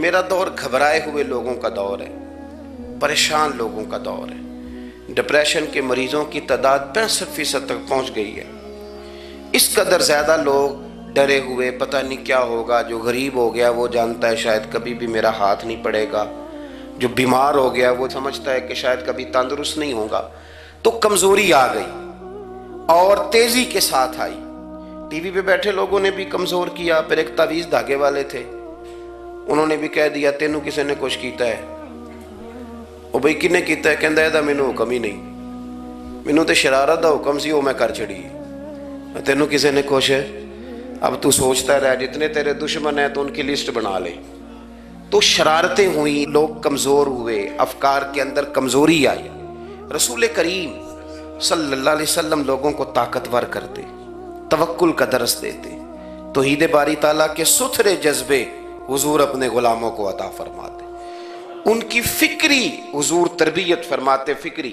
میرا دور گھبرائے ہوئے لوگوں کا دور ہے، پریشان لوگوں کا دور ہے۔ ڈپریشن کے مریضوں کی تعداد 65% تک پہنچ گئی ہے۔ اس قدر زیادہ لوگ ڈرے ہوئے، پتہ نہیں کیا ہوگا۔ جو غریب ہو گیا وہ جانتا ہے شاید کبھی بھی میرا ہاتھ نہیں پڑے گا، جو بیمار ہو گیا وہ سمجھتا ہے کہ شاید کبھی تندرست نہیں ہوگا۔ تو کمزوری آ گئی اور تیزی کے ساتھ آئی۔ ٹی وی پہ بیٹھے لوگوں نے بھی کمزور کیا۔ پھر ایک تعویذ دھاگے والے تھے، انہوں نے بھی کہہ دیا تینوں کسی نے کچھ کیتا ہے۔ او بھئی کنے کیتا ہے؟ کہندا ہے مینوں حکم ہی نہیں، مینوں تے شرارت دا حکم سی وہ میں کر چھڑی، تینوں کسی نے کچھ ہے۔ اب تو سوچتا رہ، جتنے تیرے دشمن ہیں تو ان کی لسٹ بنا لے۔ تو شرارتیں ہوئیں، لوگ کمزور ہوئے، افکار کے اندر کمزوری آئی۔ رسول کریم صلی اللہ علیہ وسلم لوگوں کو طاقتور کرتے، توکل کا درس دیتے، توحید باری تعالیٰ کے ستھرے جذبے حضور اپنے غلاموں کو عطا فرماتے، ان کی فکری حضور تربیت فرماتے، فکری۔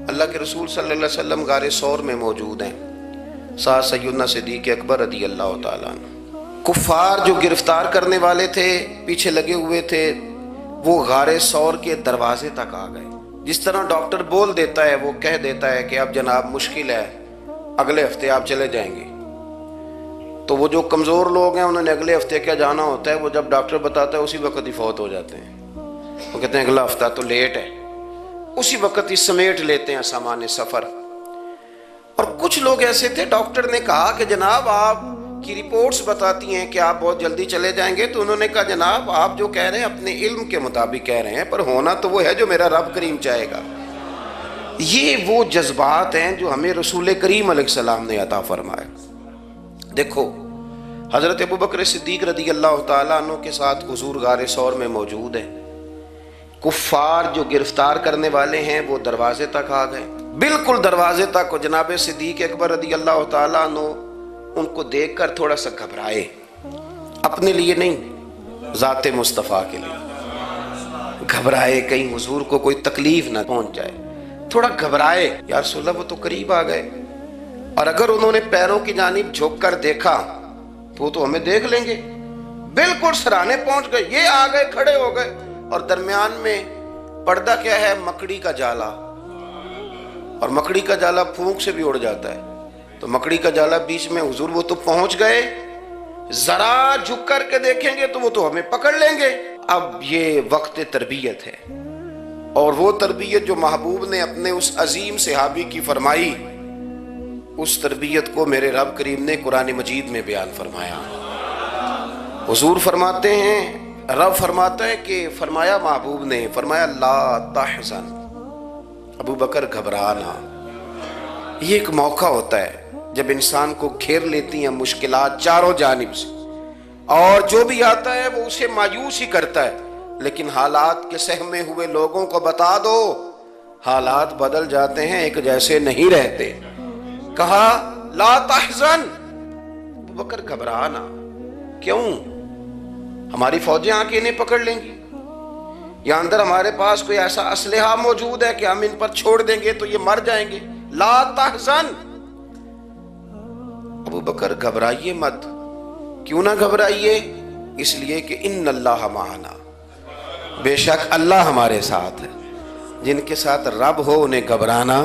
اللہ کے رسول صلی اللہ علیہ وسلم غار ثور میں موجود ہیں، ساتھ سیدنا صدیق اکبر رضی اللہ تعالیٰ عنہ۔ کفار جو گرفتار کرنے والے تھے، پیچھے لگے ہوئے تھے، وہ غار ثور کے دروازے تک آ گئے۔ جس طرح ڈاکٹر بول دیتا ہے، وہ کہہ دیتا ہے کہ اب جناب مشکل ہے، اگلے ہفتے آپ چلے جائیں گے، تو وہ جو کمزور لوگ ہیں انہوں نے اگلے ہفتے کیا جانا ہوتا ہے، وہ جب ڈاکٹر بتاتا ہے اسی وقت ہی فوت ہو جاتے ہیں۔ وہ کہتے ہیں اگلا ہفتہ تو لیٹ ہے، اسی وقت ہی سمیٹ لیتے ہیں سامان سفر۔ اور کچھ لوگ ایسے تھے، ڈاکٹر نے کہا کہ جناب آپ کی رپورٹس بتاتی ہیں کہ آپ بہت جلدی چلے جائیں گے، تو انہوں نے کہا جناب آپ جو کہہ رہے ہیں اپنے علم کے مطابق کہہ رہے ہیں، پر ہونا تو وہ ہے جو میرا رب کریم چاہے گا۔ یہ وہ جذبات ہیں جو ہمیں رسول کریم علیہ السلام نے عطا فرمائے۔ دیکھو حضرت ابوبکر صدیق رضی اللہ تعالیٰ عنہ کے ساتھ حضور غار ثور میں موجود ہیں۔ کفار جو گرفتار کرنے والے ہیں وہ دروازے تک آ گئے، بالکل دروازے تک۔ جناب صدیق اکبر رضی اللہ تعالیٰ عنہ ان کو دیکھ کر تھوڑا سا گھبرائے، اپنے لیے نہیں، ذات مصطفیٰ کے لیے گھبرائے، کہیں حضور کو کوئی تکلیف نہ پہنچ جائے، تھوڑا گھبرائے۔ یا رسول اللہ وہ تو قریب آ گئے، اور اگر انہوں نے پیروں کی جانب جھک کر دیکھا تو ہمیں دیکھ لیں گے۔ بالکل سرانے پہنچ گئے، یہ آ گئے، کھڑے ہو گئے، اور درمیان میں پردہ کیا ہے؟ مکڑی کا جالا، اور مکڑی کا جالا پھونک سے بھی اڑ جاتا ہے، تو مکڑی کا جالا بیچ میں۔ حضور وہ تو پہنچ گئے، ذرا جھک کر کے دیکھیں گے تو وہ تو ہمیں پکڑ لیں گے۔ اب یہ وقت تربیت ہے، اور وہ تربیت جو محبوب نے اپنے اس عظیم صحابی کی فرمائی، اس تربیت کو میرے رب کریم نے قرآن مجید میں بیان فرمایا۔ حضور فرماتے ہیں، رب فرماتا ہے کہ فرمایا محبوب نے، فرمایا لا تحزن، ابو بکر گھبرانا۔ یہ ایک موقع ہوتا ہے جب انسان کو گھیر لیتی ہیں مشکلات چاروں جانب سے، اور جو بھی آتا ہے وہ اسے مایوس ہی کرتا ہے، لیکن حالات کے سہمے ہوئے لوگوں کو بتا دو حالات بدل جاتے ہیں، ایک جیسے نہیں رہتے۔ کہا لا تحزن، ابو بکر گھبرانا، کیوں؟ ہماری فوجیں آ کے انہیں پکڑ لیں گی، یا اندر ہمارے پاس کوئی ایسا اسلحہ موجود ہے کہ ہم ان پر چھوڑ دیں گے تو یہ مر جائیں گے۔ لا تحزن، ابو بکر گھبرائیے مت۔ کیوں نہ گھبرائیے؟ اس لیے کہ ان اللہ معنا، بے شک اللہ ہمارے ساتھ ہے۔ جن کے ساتھ رب ہو انہیں گھبرانا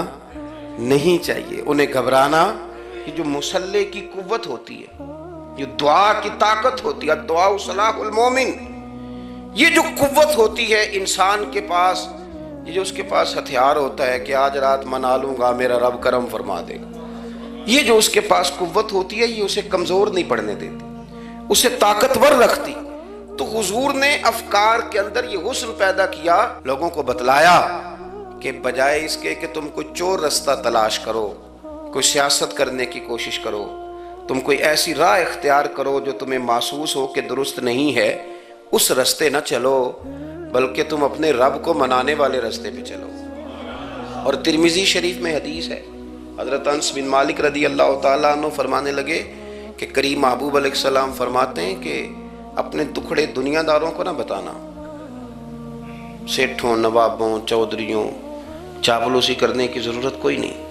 نہیں چاہیے۔ انہیں گھبرانا، یہ جو مسلح کی قوت ہوتی ہے، یہ دعا کی طاقت ہوتی ہے، دعا صلاح المومن، یہ جو قوت ہوتی ہے انسان کے پاس، یہ جو اس کے پاس ہتھیار ہوتا ہے کہ آج رات منا لوں گا میرا رب کرم فرما دے گا، یہ جو اس کے پاس قوت ہوتی ہے یہ اسے کمزور نہیں پڑنے دیتی، اسے طاقتور رکھتی۔ تو حضور نے افکار کے اندر یہ حسن پیدا کیا، لوگوں کو بتلایا کہ بجائے اس کے کہ تم کوئی چور رستہ تلاش کرو، کوئی سیاست کرنے کی کوشش کرو، تم کوئی ایسی راہ اختیار کرو جو تمہیں محسوس ہو کہ درست نہیں ہے، اس رستے نہ چلو، بلکہ تم اپنے رب کو منانے والے رستے پہ چلو۔ اور ترمذی شریف میں حدیث ہے، حضرت انس بن مالک رضی اللہ تعالیٰ عنہ فرمانے لگے کہ کریم محبوب علیہ السلام فرماتے ہیں کہ اپنے دکھڑے دنیا داروں کو نہ بتانا، سیٹھوں، نوابوں، چودھریوں، چاپلوسی کرنے کی ضرورت کوئی نہیں۔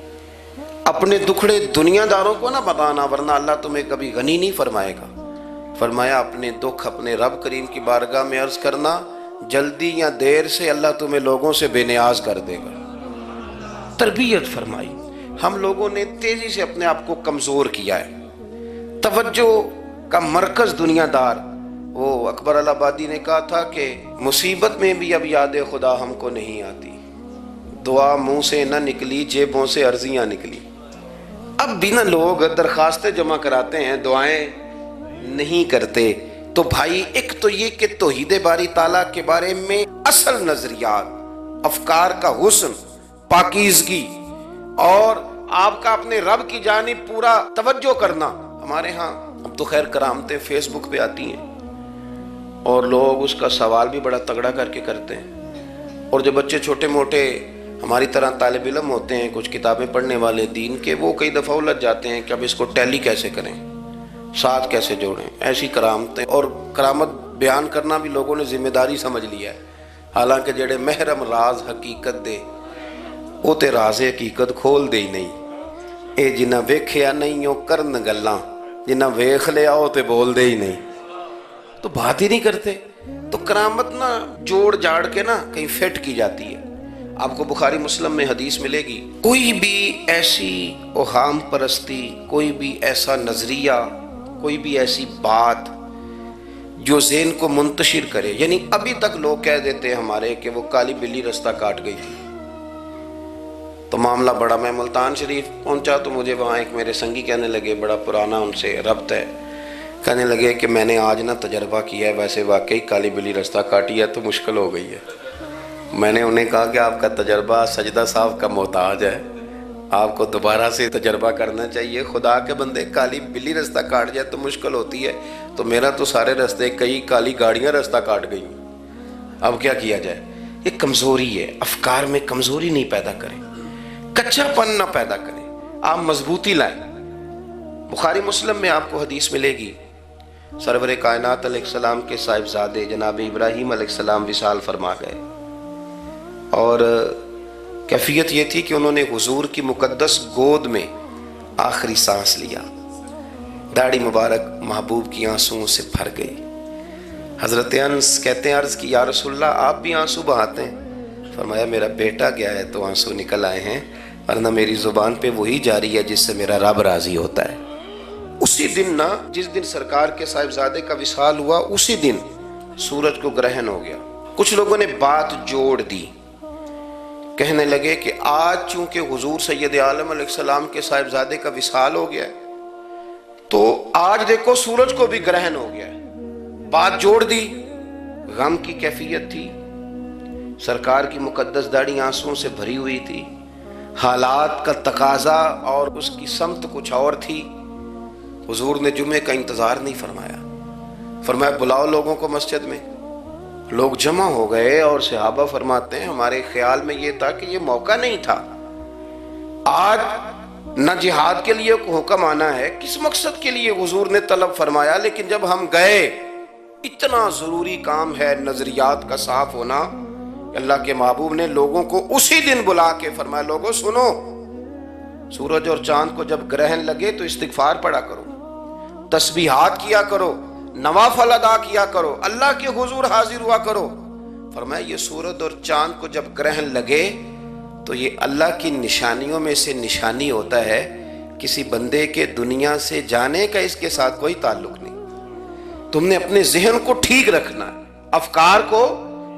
اپنے دکھڑے دنیا داروں کو نہ بتانا، ورنہ اللہ تمہیں کبھی غنی نہیں فرمائے گا، فرمایا اپنے دکھ اپنے رب کریم کی بارگاہ میں عرض کرنا، جلدی یا دیر سے اللہ تمہیں لوگوں سے بے نیاز کر دے گا۔ تربیت فرمائی۔ ہم لوگوں نے تیزی سے اپنے آپ کو کمزور کیا ہے، توجہ کا مرکز دنیا دار۔ وہ اکبر الہآبادی نے کہا تھا کہ مصیبت میں بھی اب یاد خدا ہم کو نہیں آتی، دعا منہ سے نہ نکلی جیبوں سے عرضیاں نکلی۔ اب بھی نہ لوگ درخواستیں جمع کراتے ہیں، دعائیں نہیں کرتے۔ تو بھائی ایک تو یہ کہ توحید باری تعالیٰ کے بارے میں اصل نظریات، افکار کا حسن، پاکیزگی اور آپ کا اپنے رب کی جانب پورا توجہ کرنا۔ ہمارے ہاں اب تو خیر کرامتیں فیس بک پہ آتی ہیں اور لوگ اس کا سوال بھی بڑا تگڑا کر کے کرتے ہیں، اور جو بچے چھوٹے موٹے ہماری طرح طالب علم ہوتے ہیں، کچھ کتابیں پڑھنے والے دین کے، وہ کئی دفعہ الجھ جاتے ہیں کہ اب اس کو ٹیلی کیسے کریں، ساتھ کیسے جوڑیں۔ ایسی کرامتیں اور کرامت بیان کرنا بھی لوگوں نے ذمہ داری سمجھ لیا ہے، حالانکہ جڑے محرم راز حقیقت دے وہ تے راز حقیقت کھول دے ہی نہیں۔ اے جنہ ویکھیا نہیں او کرن گلاں، جنہ ویکھ لیا او تے بول دے ہی نہیں، تو بات ہی نہیں کرتے۔ تو کرامت نا جوڑ جاڑ کے نا کہیں فٹ کی جاتی ہے۔ آپ کو بخاری مسلم میں حدیث ملے گی، کوئی بھی ایسی اوہام پرستی، کوئی بھی ایسا نظریہ، کوئی بھی ایسی بات جو ذہن کو منتشر کرے، یعنی ابھی تک لوگ کہہ دیتے ہیں ہمارے کہ وہ کالی بلی رستہ کاٹ گئی تھی، تو معاملہ بڑا، میں ملتان شریف پہنچا تو مجھے وہاں ایک میرے سنگی کہنے لگے، بڑا پرانا ان سے ربط ہے، کہنے لگے کہ میں نے آج نہ تجربہ کیا ہے، ویسے واقعی کالی بلی رستہ کاٹی ہے تو مشکل ہو گئی ہے۔ میں نے انہیں کہا کہ آپ کا تجربہ سجدہ صاحب کا محتاج ہے، آپ کو دوبارہ سے تجربہ کرنا چاہیے۔ خدا کے بندے، کالی بلی رستہ کاٹ جائے تو مشکل ہوتی ہے، تو میرا تو سارے رستے، کئی کالی گاڑیاں رستہ کاٹ گئی، اب کیا کیا جائے؟ یہ کمزوری ہے، افکار میں کمزوری نہیں پیدا کریں، کچا پن نہ پیدا کریں، آپ مضبوطی لائیں۔ بخاری مسلم میں آپ کو حدیث ملے گی، سرور کائنات علیہ السلام کے صاحبزادے جناب ابراہیم علیہ السلام وصال فرما گئے، اور کیفیت یہ تھی کہ انہوں نے حضور کی مقدس گود میں آخری سانس لیا، داڑھی مبارک محبوب کی آنسوؤں سے بھر گئی۔ حضرت انس کہتے ہیں عرض کی یا رسول اللہ آپ بھی آنسو بہاتے ہیں؟ فرمایا میرا بیٹا گیا ہے تو آنسو نکل آئے ہیں، ورنہ میری زبان پہ وہی جاری ہے جس سے میرا رب راضی ہوتا ہے۔ اسی دن نا، جس دن سرکار کے صاحبزادے کا وصال ہوا، اسی دن سورج کو گرہن ہو گیا۔ کچھ لوگوں نے بات جوڑ دی، کہنے لگے کہ آج چونکہ حضور سید عالم علیہ السلام کے صاحبزادے کا وصال ہو گیا ہے تو آج دیکھو سورج کو بھی گرہن ہو گیا ہے۔ بات جوڑ دی، غم کی کیفیت تھی، سرکار کی مقدس داڑھی آنسوؤں سے بھری ہوئی تھی، حالات کا تقاضا اور اس کی سمت کچھ اور تھی۔ حضور نے جمعے کا انتظار نہیں فرمایا، فرمایا بلاؤ لوگوں کو مسجد میں۔ لوگ جمع ہو گئے اور صحابہ فرماتے ہیں ہمارے خیال میں یہ تھا کہ یہ موقع نہیں تھا، آج نہ جہاد کے لیے حکم آنا ہے، کس مقصد کے لیے حضور نے طلب فرمایا، لیکن جب ہم گئے اتنا ضروری کام ہے نظریات کا صاف ہونا، اللہ کے محبوب نے لوگوں کو اسی دن بلا کے فرمایا لوگوں سنو، سورج اور چاند کو جب گرہن لگے تو استغفار پڑھا کرو، تسبیحات کیا کرو، نوافل ادا کیا کرو، اللہ کے حضور حاضر ہوا کرو۔ فرمایا یہ سورج اور چاند کو جب گرہن لگے تو یہ اللہ کی نشانیوں میں سے نشانی ہوتا ہے، کسی بندے کے دنیا سے جانے کا اس کے ساتھ کوئی تعلق نہیں۔ تم نے اپنے ذہن کو ٹھیک رکھنا، افکار کو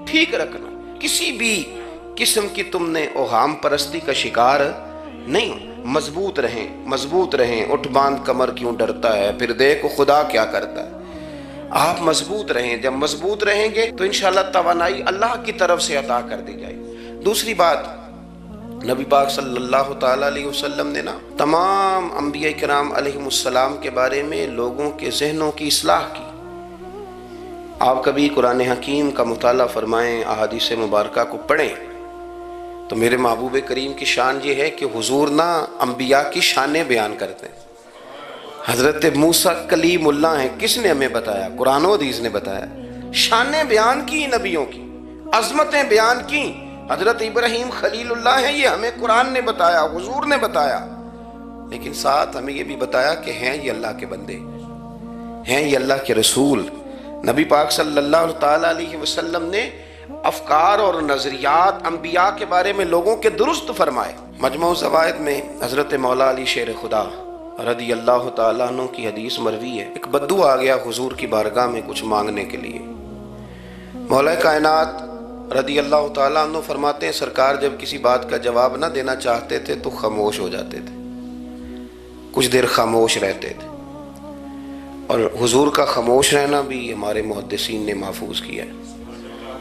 ٹھیک رکھنا، کسی بھی قسم کی تم نے اوہام پرستی کا شکار نہیں ہو۔ مضبوط رہیں، مضبوط رہیں، اٹھ باندھ کمر کیوں ڈرتا ہے، پھر دیکھو خدا کیا کرتا ہے۔ آپ مضبوط رہیں، جب مضبوط رہیں گے تو انشاءاللہ توانائی اللہ کی طرف سے عطا کر دی جائے گی۔ دوسری بات، نبی پاک صلی اللہ تعالیٰ علیہ وسلم نے نا تمام انبیاء کرام علیہم السلام کے بارے میں لوگوں کے ذہنوں کی اصلاح کی۔ آپ کبھی قرآن حکیم کا مطالعہ فرمائیں، احادیث مبارکہ کو پڑھیں تو میرے محبوب کریم کی شان یہ ہے کہ حضور نا انبیاء کی شانیں بیان کرتے ہیں۔ حضرت موسیٰ کلیم اللہ ہیں، کس نے ہمیں بتایا؟ قرآن و حدیث نے بتایا۔ شانیں بیان کی نبیوں کی، عظمتیں بیان کی۔ حضرت ابراہیم خلیل اللہ ہیں، یہ ہمیں قرآن نے بتایا، حضور نے بتایا، لیکن ساتھ ہمیں یہ بھی بتایا کہ ہیں یہ اللہ کے بندے ہیں یہ اللہ کے رسول۔ نبی پاک صلی اللہ تعالیٰ علیہ وسلم نے افکار اور نظریات انبیاء کے بارے میں لوگوں کے درست فرمائے۔ مجموع الزوائد میں حضرت مولا علی شیر خدا رضی اللہ تعالیٰ عنہ کی حدیث مروی ہے، ایک بدو آ گیا حضور کی بارگاہ میں کچھ مانگنے کے لیے۔ مولا کائنات رضی اللہ تعالیٰ عنہ فرماتے ہیں سرکار جب کسی بات کا جواب نہ دینا چاہتے تھے تو خاموش ہو جاتے تھے، کچھ دیر خاموش رہتے تھے، اور حضور کا خاموش رہنا بھی ہمارے محدثین نے محفوظ کیا ہے۔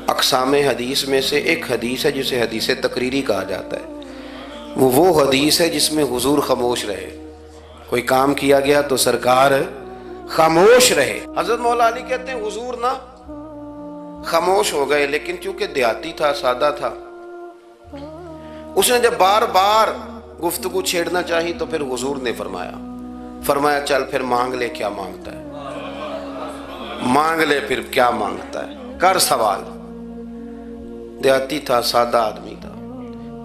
اقسام حدیث میں سے ایک حدیث ہے جسے حدیث تقریری کہا جاتا ہے، وہ حدیث ہے جس میں حضور خاموش رہے، کوئی کام کیا گیا تو سرکار خاموش رہے۔ حضرت مولا علی کہتے ہیں حضور نہ خاموش ہو گئے، لیکن چونکہ دیہاتی تھا، سادہ تھا، اس نے جب بار بار گفتگو چھیڑنا چاہی تو پھر حضور نے فرمایا چل پھر مانگ لے کیا مانگتا ہے، مانگ لے پھر کیا مانگتا ہے، کر سوال۔ دیہاتی تھا، سادہ آدمی تھا۔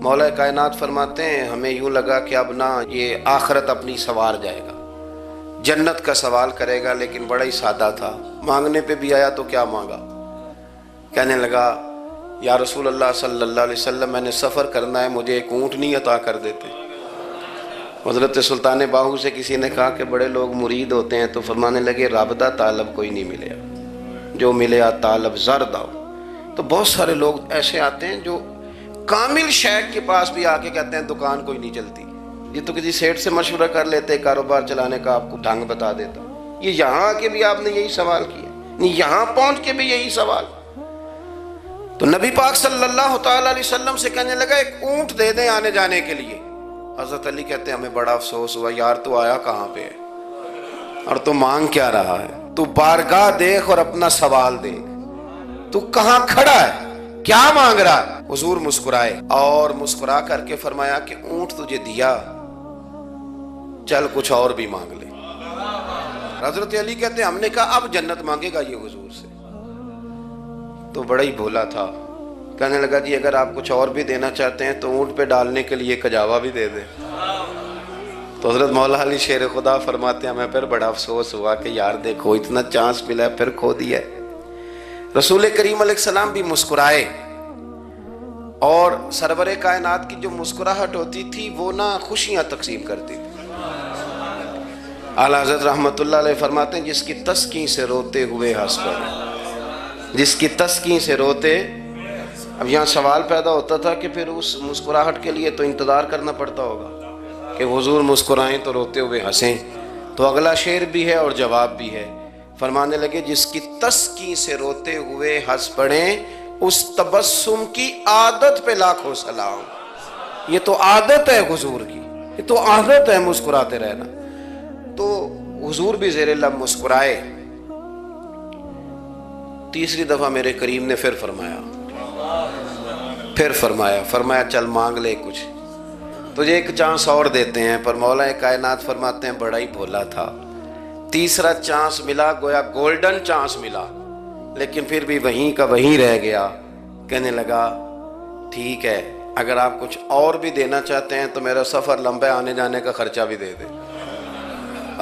مولا کائنات فرماتے ہیں ہمیں یوں لگا کہ اب نہ یہ آخرت اپنی سوار جائے گا، جنت کا سوال کرے گا، لیکن بڑا ہی سادہ تھا۔ مانگنے پہ بھی آیا تو کیا مانگا، کہنے لگا یا رسول اللہ صلی اللہ علیہ وسلم میں نے سفر کرنا ہے، مجھے ایک اونٹنی عطا کر دیتے۔ حضرت سلطان باہو سے کسی نے کہا کہ بڑے لوگ مرید ہوتے ہیں، تو فرمانے لگے رابطہ طالب کوئی نہیں ملیا، جو ملیا طالب زرد آؤ۔ تو بہت سارے لوگ ایسے آتے ہیں جو کامل شیخ کے پاس بھی آ کے کہتے ہیں دکان کوئی نہیں چلتی، یہ تو کسی سیٹ سے مشورہ کر لیتے، کاروبار چلانے کا آپ کو ڈھنگ بتا دیتا۔ یہ یہاں آ کے بھی آپ نے یہی سوال کیا، یہاں پہنچ کے بھی یہی سوال۔ تو نبی پاک صلی اللہ تعالیٰ علیہ وسلم سے کہنے لگا ایک اونٹ دے دیں آنے جانے کے لیے۔ حضرت علی کہتے ہیں ہمیں بڑا افسوس ہوا، یار تو آیا کہاں پہ ہے اور تو مانگ کیا رہا ہے، تو بارگاہ دیکھ اور اپنا سوال دیکھ، تو کہاں کھڑا ہے، کیا مانگ رہا ہے۔ حضور مسکرائے اور مسکرا کر کے فرمایا کہ اونٹ تجھے دیا، چل کچھ اور بھی مانگ لے۔ حضرت علی کہتے ہیں ہم نے کہا اب جنت مانگے گا یہ حضور سے، تو بڑا ہی بھولا تھا، کہنے لگا جی اگر آپ کچھ اور بھی دینا چاہتے ہیں تو اونٹ پہ ڈالنے کے لیے کجاوا بھی دے دیں۔ تو حضرت مولا علی شیر خدا فرماتے ہیں ہمیں پھر بڑا افسوس ہوا کہ یار دیکھو اتنا چانس ملا ہے پھر کھو دیا ہے۔ رسول کریم علیہ السلام بھی مسکرائے، اور سرور کائنات کی جو مسکراہٹ ہوتی تھی وہ نہ خوشیاں تقسیم کرتی تھی۔ اعلیٰ حضرت رحمت اللہ علیہ فرماتے ہیں جس کی تسکین سے روتے ہوئے ہنس پڑے، جس کی تسکین سے روتے۔ اب یہاں سوال پیدا ہوتا تھا کہ پھر اس مسکراہٹ کے لیے تو انتظار کرنا پڑتا ہوگا کہ حضور مسکرائیں تو روتے ہوئے ہنسیں، تو اگلا شعر بھی ہے اور جواب بھی ہے۔ فرمانے لگے جس کی تسکین سے روتے ہوئے ہنس پڑیں اس تبسم کی عادت پہ لاکھوں سلام۔ یہ تو عادت ہے حضور کی، یہ تو عادت ہے مسکراتے رہنا۔ تو حضور بھی زیر لب مسکرائے۔ تیسری دفعہ میرے کریم نے پھر فرمایا چل مانگ لے کچھ، تجھے ایک چانس اور دیتے ہیں۔ پر مولا کائنات فرماتے ہیں بڑا ہی بھولا تھا، تیسرا چانس ملا، گویا گولڈن چانس ملا، لیکن پھر بھی وہیں کا وہیں رہ گیا۔ کہنے لگا ٹھیک ہے اگر آپ کچھ اور بھی دینا چاہتے ہیں تو میرا سفر لمبا آنے جانے کا خرچہ بھی دے دیں۔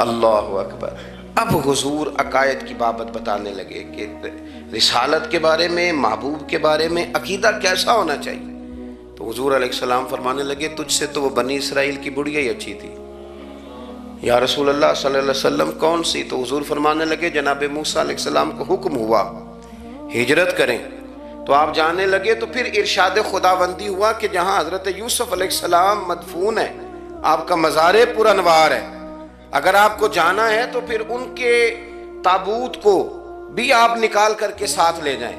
اللہ اکبر۔ اب حضور عقائد کی بابت بتانے لگے کہ رسالت کے بارے میں، محبوب کے بارے میں عقیدہ کیسا ہونا چاہیے۔ تو حضور علیہ السلام فرمانے لگے تجھ سے تو وہ بنی اسرائیل کی بڑھیا ہی اچھی تھی۔ یا رسول اللہ صلی اللہ علیہ وسلم کون سی؟ تو حضور فرمانے لگے جناب موسیٰ علیہ السلام کو حکم ہوا ہجرت کریں، تو آپ جانے لگے، تو پھر ارشاد خداوندی ہوا کہ جہاں حضرت یوسف علیہ السلام مدفون ہے، آپ کا مزار پر انوار ہے، اگر آپ کو جانا ہے تو پھر ان کے تابوت کو بھی آپ نکال کر کے ساتھ لے جائیں۔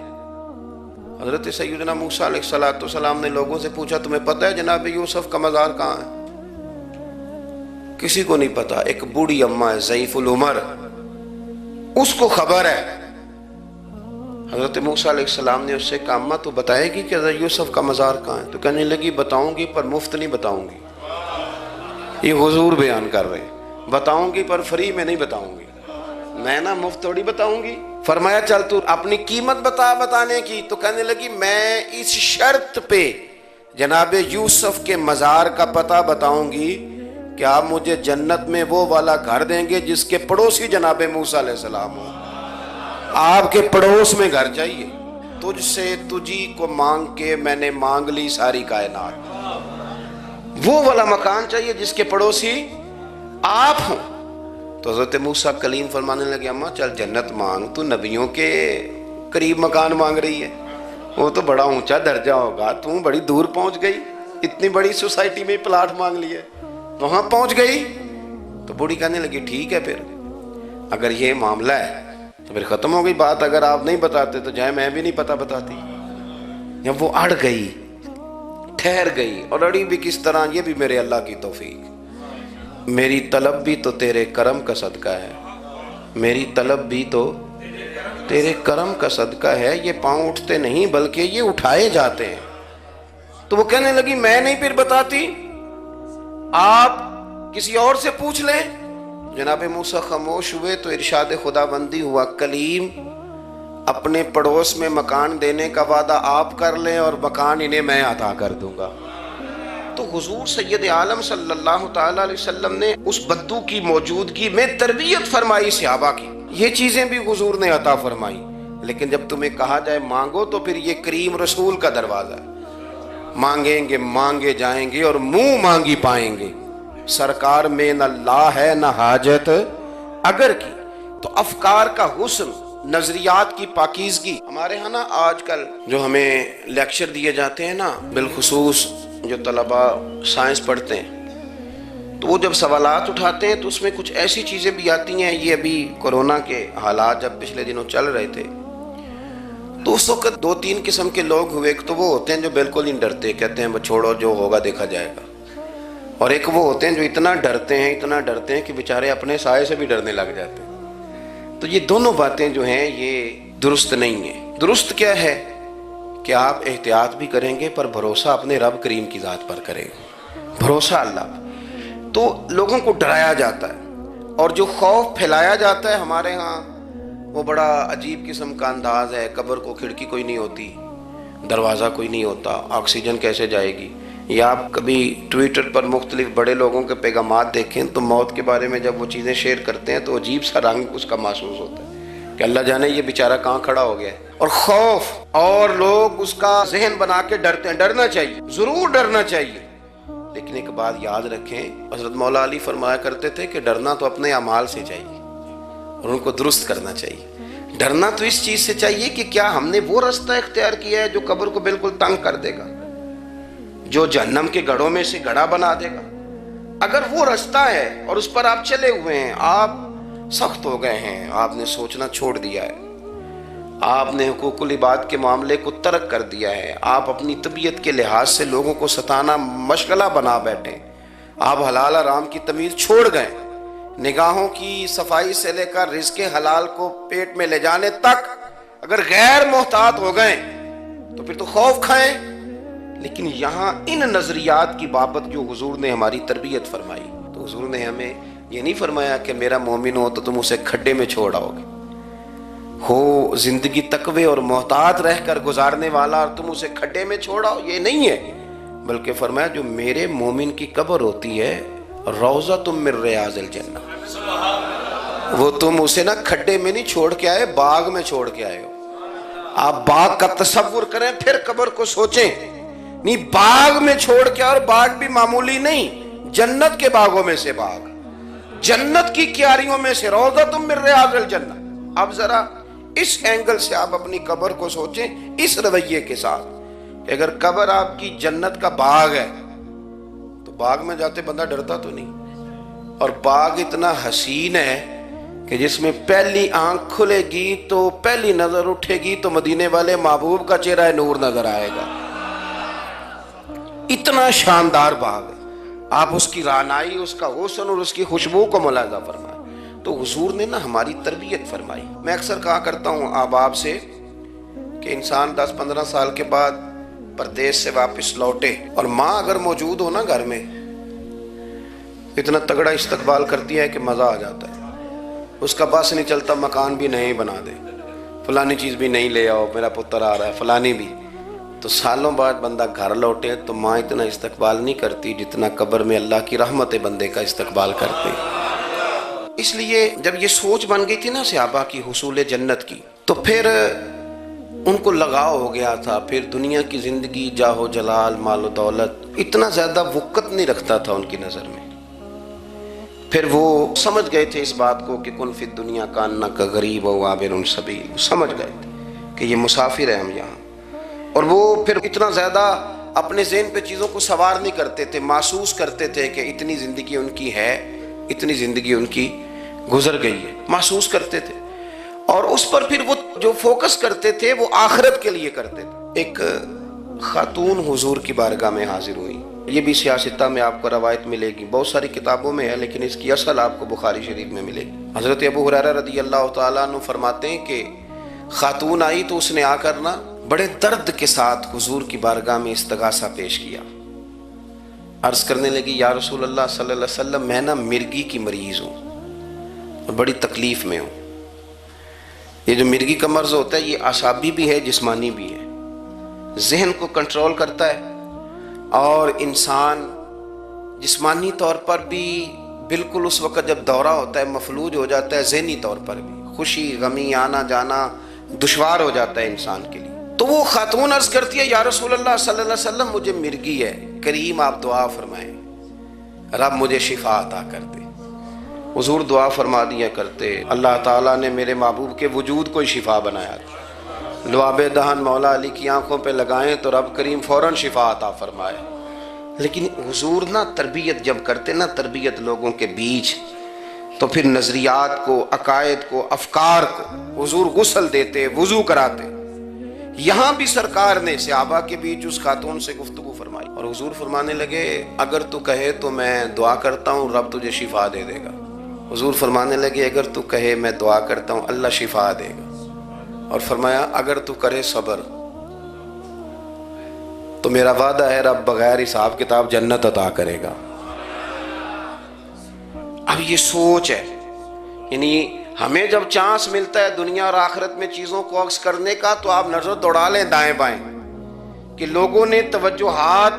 حضرت سیدنا موسیٰ علیہ السلام نے لوگوں سے پوچھا تمہیں پتہ ہے جناب یوسف کا مزار کہاں ہے؟ کسی کو نہیں پتا، ایک بوڑھی اماں ہے ضعیف العمر، اس کو خبر ہے۔ حضرت موسیٰ علیہ السلام نے اس سے کہا اماں تو بتائے گی کہ حضرت یوسف کا مزار کہاں ہے؟ تو کہنے لگی بتاؤں گی پر مفت نہیں بتاؤں گی۔ یہ حضور بیان کر رہے ہیں، بتاؤں گی پر فری میں نہیں بتاؤں گی، میں نا مفت تھوڑی بتاؤں گی۔ فرمایا چل تو اپنی قیمت بتا بتانے کی، تو کہنے لگی میں اس شرط پہ جناب یوسف کے مزار کا پتہ بتاؤں گی کہ آپ مجھے جنت میں وہ والا گھر دیں گے جس کے پڑوسی جناب موسیٰ علیہ السلام ہو. آپ کے پڑوس میں گھر چاہیے. تجھ سے تجھی کو مانگ کے میں نے مانگ لی ساری کائنات. وہ والا مکان چاہیے جس کے پڑوسی آپ ہوں. تو حضرت موسیٰ کلیم فرمانے لگے اماں چل جنت مانگ, تو نبیوں کے قریب مکان مانگ رہی ہے, وہ تو بڑا اونچا درجہ ہوگا, تو بڑی دور پہنچ گئی, اتنی بڑی سوسائٹی میں پلاٹ مانگ لیے, وہاں پہنچ گئی. تو بوڑھی کہنے لگی ٹھیک ہے, پھر اگر یہ معاملہ ہے تو پھر ختم ہو گئی بات. اگر آپ نہیں بتاتے تو جائے میں بھی نہیں پتہ بتاتی. جب وہ اڑ گئی, ٹھہر گئی, اور اڑی بھی کس طرح, یہ بھی میرے اللہ کی توفیق. میری طلب بھی تو تیرے کرم کا صدقہ ہے, میری طلب بھی تو تیرے کرم کا صدقہ ہے. یہ پاؤں اٹھتے نہیں بلکہ یہ اٹھائے جاتے ہیں. تو وہ کہنے لگی میں نہیں پھر بتاتی, آپ کسی اور سے پوچھ لیں. جناب موسیٰ خاموش ہوئے تو ارشاد خداوندی ہوا کلیم اپنے پڑوس میں مکان دینے کا وعدہ آپ کر لیں اور مکان انہیں میں عطا کر دوں گا. تو حضور سید عالم صلی اللہ تعالی علیہ وسلم نے اس بدو کی موجودگی میں تربیت فرمائی صحابہ کی. یہ چیزیں بھی حضور نے عطا فرمائی. لیکن جب تمہیں کہا جائے مانگو تو پھر یہ کریم رسول کا دروازہ ہے. مانگیں گے مانگے جائیں گے اور منہ مانگی پائیں گے. سرکار میں نہ لا ہے نہ حاجت اگر کی. تو افکار کا حسن, نظریات کی پاکیزگی. ہمارے ہاں نا آج کل جو ہمیں لیکچر دیے جاتے ہیں نا, بالخصوص جو طلباء سائنس پڑھتے ہیں, تو وہ جب سوالات اٹھاتے ہیں تو اس میں کچھ ایسی چیزیں بھی آتی ہیں. یہ ابھی کورونا کے حالات جب پچھلے دنوں چل رہے تھے تو اس وقت 2-3 قسم کے لوگ ہوئے. ایک تو وہ ہوتے ہیں جو بالکل ہی ڈرتے, کہتے ہیں چھوڑو جو ہوگا دیکھا جائے گا. اور ایک وہ ہوتے ہیں جو اتنا ڈرتے ہیں کہ بیچارے اپنے سائے سے بھی ڈرنے لگ جاتے ہیں. تو یہ دونوں باتیں جو ہیں یہ درست نہیں ہیں. درست کیا ہے کہ آپ احتیاط بھی کریں گے پر بھروسہ اپنے رب کریم کی ذات پر کریں گے, بھروسہ اللہ پر. تو لوگوں کو ڈرایا جاتا ہے اور جو خوف پھیلایا جاتا ہے ہمارے ہاں وہ بڑا عجیب قسم کا انداز ہے. قبر کو کھڑکی کوئی نہیں ہوتی, دروازہ کوئی نہیں ہوتا, آکسیجن کیسے جائے گی. یا آپ کبھی ٹویٹر پر مختلف بڑے لوگوں کے پیغامات دیکھیں تو موت کے بارے میں جب وہ چیزیں شیئر کرتے ہیں تو عجیب سا رنگ اس کا محسوس ہوتا ہے کہ اللہ جانے یہ بیچارہ کہاں کھڑا ہو گیا ہے. اور خوف, اور لوگ اس کا ذہن بنا کے ڈرتے ہیں. ڈرنا چاہیے, ضرور ڈرنا چاہیے, لیکن ایک بات یاد رکھیں, حضرت مولا علی فرمایا کرتے تھے کہ ڈرنا تو اپنے اعمال سے چاہیے اور ان کو درست کرنا چاہیے. ڈرنا تو اس چیز سے چاہیے کہ کیا ہم نے وہ راستہ اختیار کیا ہے جو قبر کو بالکل تنگ کر دے گا, جو جہنم کے گڑھوں میں سے گڑھا بنا دے گا. اگر وہ راستہ ہے اور اس پر آپ چلے ہوئے ہیں, آپ سخت ہو گئے ہیں, آپ نے سوچنا چھوڑ دیا ہے, آپ نے حقوق العباد کے معاملے کو ترک کر دیا ہے, آپ اپنی طبیعت کے لحاظ سے لوگوں کو ستانا مشغلہ بنا بیٹھے, آپ حلال حرام کی تمیز چھوڑ گئے, نگاہوں کی صفائی سے لے کر رزق حلال کو پیٹ میں لے جانے تک اگر غیر محتاط ہو گئے تو پھر تو خوف کھائیں. لیکن یہاں ان نظریات کی بابت جو حضور نے ہماری تربیت فرمائی, تو حضور نے ہمیں یہ نہیں فرمایا کہ میرا مومن ہو تو تم اسے کھڈے میں چھوڑ آؤ گے, ہو زندگی تقوی اور محتاط رہ کر گزارنے والا اور تم اسے کھڈے میں چھوڑ آؤ. یہ نہیں ہے, بلکہ فرمایا جو میرے مومن کی قبر ہوتی ہے روضہ تم من ریاض الجنہ, وہ تم اسے نہ کھڈے میں نہیں چھوڑ کے آئے, باغ میں چھوڑ کے آئے ہو. آپ باغ کا تصور کریں پھر قبر کو سوچیں. نہیں, باغ میں چھوڑ کے, اور باغ بھی معمولی نہیں, جنت کے باغوں میں سے باغ, جنت کی کیاریوں میں سے روضہ تم من ریاض الجنہ. اب ذرا اس اینگل سے آپ اپنی قبر کو سوچیں, اس رویے کے ساتھ کہ اگر قبر آپ کی جنت کا باغ ہے تو باغ میں جاتے بندہ ڈرتا تو نہیں, اور باغ اتنا حسین ہے کہ جس میں پہلی آنکھ کھلے گی تو پہلی نظر اٹھے گی تو مدینے والے محبوب کا چہرہ نور نظر آئے گا. اتنا شاندار باغ ہے, آپ اس کی رعنائی, اس کا حسن اور اس کی خوشبو کو ملاحظہ فرمائیں. تو حضور نے نا ہماری تربیت فرمائی. میں اکثر کہا کرتا ہوں احباب سے کہ انسان 10-15 سال کے بعد پردیس سے واپس لوٹے اور ماں اگر موجود ہو نا گھر میں, اتنا تگڑا استقبال کرتی ہے کہ مزہ آ جاتا ہے. اس کا بس نہیں چلتا, مکان بھی نہیں بنا دے, فلانی چیز بھی نہیں لے آؤ, میرا پتر آ رہا ہے, فلانی بھی. تو سالوں بعد بندہ گھر لوٹے تو ماں اتنا استقبال نہیں کرتی جتنا قبر میں اللہ کی رحمت بندے کا استقبال کرتی۔ اس لیے جب یہ سوچ بن گئی تھی نا صحابہ کی حصول جنت کی، تو پھر ان کو لگاؤ ہو گیا تھا، پھر دنیا کی زندگی، جاہ و جلال، مال و دولت اتنا زیادہ وقت نہیں رکھتا تھا ان کی نظر میں۔ پھر وہ سمجھ گئے تھے اس بات کو کہ کن فی الدنیا کانک غریب و عابر سبیل، سمجھ گئے تھے کہ یہ مسافر ہیں ہم یہاں، اور وہ پھر اتنا زیادہ اپنے ذہن پہ چیزوں کو سوار نہیں کرتے تھے، محسوس کرتے تھے کہ اتنی زندگی ان کی ہے، اتنی زندگی ان کی گزر گئی ہے، محسوس کرتے تھے، اور اس پر پھر وہ جو فوکس کرتے تھے وہ آخرت کے لیے کرتے تھے۔ ایک خاتون حضور کی بارگاہ میں حاضر ہوئی، یہ بھی سیاستہ میں آپ کو روایت ملے گی، بہت ساری کتابوں میں ہے لیکن اس کی اصل آپ کو بخاری شریف میں ملے گی۔ حضرت ابو ہریرہ رضی اللہ تعالیٰ عنہ فرماتے ہیں کہ خاتون آئی تو اس نے آ کر نا بڑے درد کے ساتھ حضور کی بارگاہ میں استغاثہ پیش کیا، عرض کرنے لگی یا رسول اللہ صلی اللہ علیہ وسلم میں نا مرگی کی مریض ہوں اور بڑی تکلیف میں ہوں۔ یہ جو مرگی کا مرض ہوتا ہے یہ اعصابی بھی ہے، جسمانی بھی ہے، ذہن کو کنٹرول کرتا ہے، اور انسان جسمانی طور پر بھی بالکل اس وقت جب دورہ ہوتا ہے مفلوج ہو جاتا ہے، ذہنی طور پر بھی خوشی غمی آنا جانا دشوار ہو جاتا ہے انسان کے لیے۔ تو وہ خاتون عرض کرتی ہے یا رسول اللہ صلی اللہ علیہ وسلم مجھے مرگی ہے، کریم آپ دعا فرمائیں رب مجھے شفا عطا کر دے۔ حضور دعا فرما دیا کرتے، اللہ تعالیٰ نے میرے محبوب کے وجود کو شفا بنایا تھا، لعاب دہن مولا علی کی آنکھوں پہ لگائیں تو رب کریم فوراً شفا عطا فرمائے۔ لیکن حضور نا تربیت جب کرتے نا، تربیت لوگوں کے بیچ، تو پھر نظریات کو، عقائد کو، افکار کو حضور غسل دیتے، وضو کراتے۔ یہاں بھی سرکار نے صحابہ کے بیچ اس خاتون سے گفتگو فرمائی، اور حضور فرمانے لگے اگر تو کہے تو میں دعا کرتا ہوں رب تجھے شفا دے دے گا۔ حضور فرمانے لگے اگر تو کہے میں دعا کرتا ہوں اللہ شفا دے گا، اور فرمایا اگر تو کرے صبر تو میرا وعدہ ہے رب بغیر حساب کتاب جنت عطا کرے گا۔ اب یہ سوچ ہے، یعنی ہمیں جب چانس ملتا ہے دنیا اور آخرت میں چیزوں کو عکس کرنے کا تو آپ نظر دوڑا لیں دائیں بائیں کہ لوگوں نے توجہات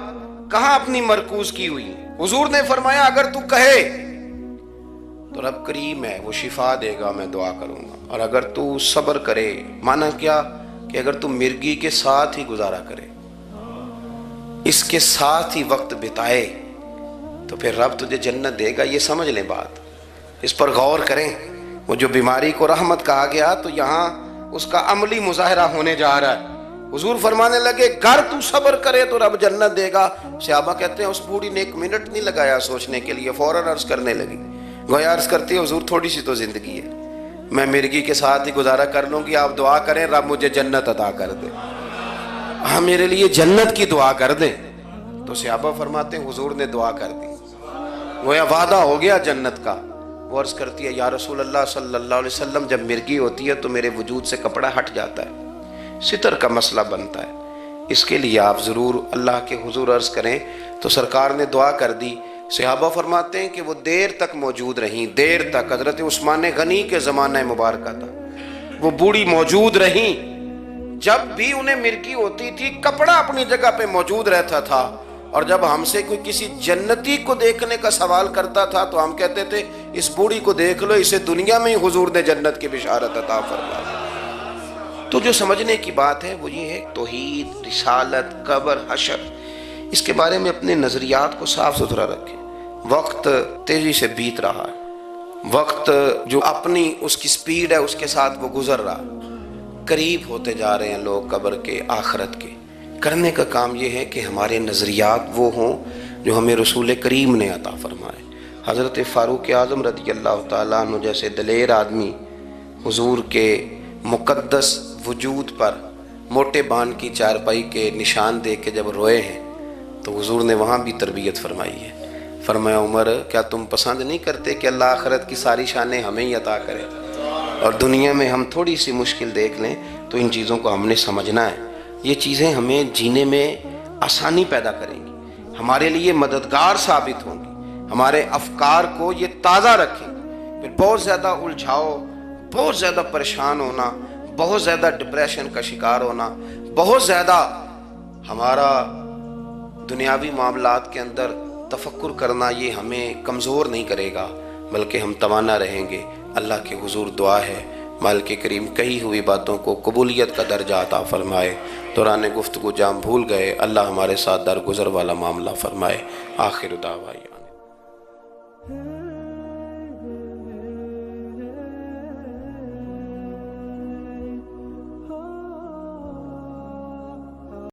کہاں اپنی مرکوز کی ہوئی۔ حضور نے فرمایا اگر تو کہے تو رب کریم ہے وہ شفا دے گا، میں دعا کروں گا، اور اگر تو صبر کرے، مانا کیا کہ اگر تو مرگی کے ساتھ ہی گزارا کرے، اس کے ساتھ ہی وقت بتائے تو پھر رب تجھے جنت دے گا۔ یہ سمجھ لیں بات، اس پر غور کریں۔ وہ جو بیماری کو رحمت کہا گیا تو یہاں اس کا عملی مظاہرہ ہونے جا رہا ہے۔ حضور فرمانے لگے گر تو صبر کرے تو رب جنت دے گا۔ صحابہ کہتے ہیں اس بوڑھی نے ایک منٹ نہیں لگایا سوچنے کے لیے، فوراً عرض کرنے لگی، گویا عرض کرتی ہے حضور تھوڑی سی تو زندگی ہے، میں مرگی کے ساتھ ہی گزارا کر لوں گی، آپ دعا کریں رب مجھے جنت عطا کر دے، ہاں میرے لیے جنت کی دعا کر دیں۔ تو صحابہ فرماتے ہیں حضور نے دعا کر دی، گویا وعدہ ہو گیا جنت کا۔ وہ عرض کرتی ہے یا رسول اللہ صلی اللہ علیہ وسلم جب مرگی ہوتی ہے تو میرے وجود سے کپڑا ہٹ جاتا ہے، ستر کا مسئلہ بنتا ہے، اس کے لیے آپ ضرور اللہ کے حضور عرض کریں۔ تو سرکار نے دعا کر دی۔ صحابہ فرماتے ہیں کہ وہ دیر تک موجود رہیں، دیر تک، حضرت عثمان غنی کے زمانہ مبارکہ تھا، وہ بوڑھی موجود رہیں، جب بھی انہیں مرگی ہوتی تھی کپڑا اپنی جگہ پہ موجود رہتا تھا، اور جب ہم سے کوئی کسی جنتی کو دیکھنے کا سوال کرتا تھا تو ہم کہتے تھے اس بوڑھی کو دیکھ لو، اسے دنیا میں ہی حضور نے جنت کی بشارت عطا فرمائی۔ تو جو سمجھنے کی بات ہے وہ یہ ہے توحید، رسالت، قبر، حشر، اس کے بارے میں اپنے نظریات کو صاف ستھرا رکھیں۔ وقت تیزی سے بیت رہا ہے، وقت جو اپنی اس کی سپیڈ ہے اس کے ساتھ وہ گزر رہا، قریب ہوتے جا رہے ہیں لوگ قبر کے، آخرت کے۔ کرنے کا کام یہ ہے کہ ہمارے نظریات وہ ہوں جو ہمیں رسول کریم نے عطا فرمائے۔ حضرت فاروق اعظم رضی اللہ تعالیٰ عنہ جیسے دلیر آدمی حضور کے مقدس وجود پر موٹے بان کی چارپائی کے نشان دے کے جب روئے ہیں تو حضور نے وہاں بھی تربیت فرمائی ہے۔ فرمایا عمر کیا تم پسند نہیں کرتے کہ اللہ آخرت کی ساری شانیں ہمیں ہی عطا کرے، اور دنیا میں ہم تھوڑی سی مشکل دیکھ لیں تو ان چیزوں کو ہم نے سمجھنا ہے، یہ چیزیں ہمیں جینے میں آسانی پیدا کریں گی، ہمارے لیے مددگار ثابت ہوں گی، ہمارے افکار کو یہ تازہ رکھیں گی۔ پھر بہت زیادہ الجھاؤ، بہت زیادہ پریشان ہونا، بہت زیادہ ڈپریشن کا شکار ہونا، بہت زیادہ ہمارا دنیاوی معاملات کے اندر تفکر کرنا یہ ہمیں کمزور نہیں کرے گا، بلکہ ہم توانا رہیں گے۔ اللہ کے حضور دعا ہے مالک کریم کہی ہوئی باتوں کو قبولیت کا درجہ عطا فرمائے۔ دوران گفتگو جام بھول گئے، اللہ ہمارے ساتھ درگزر والا معاملہ فرمائے۔ آخر دعوانا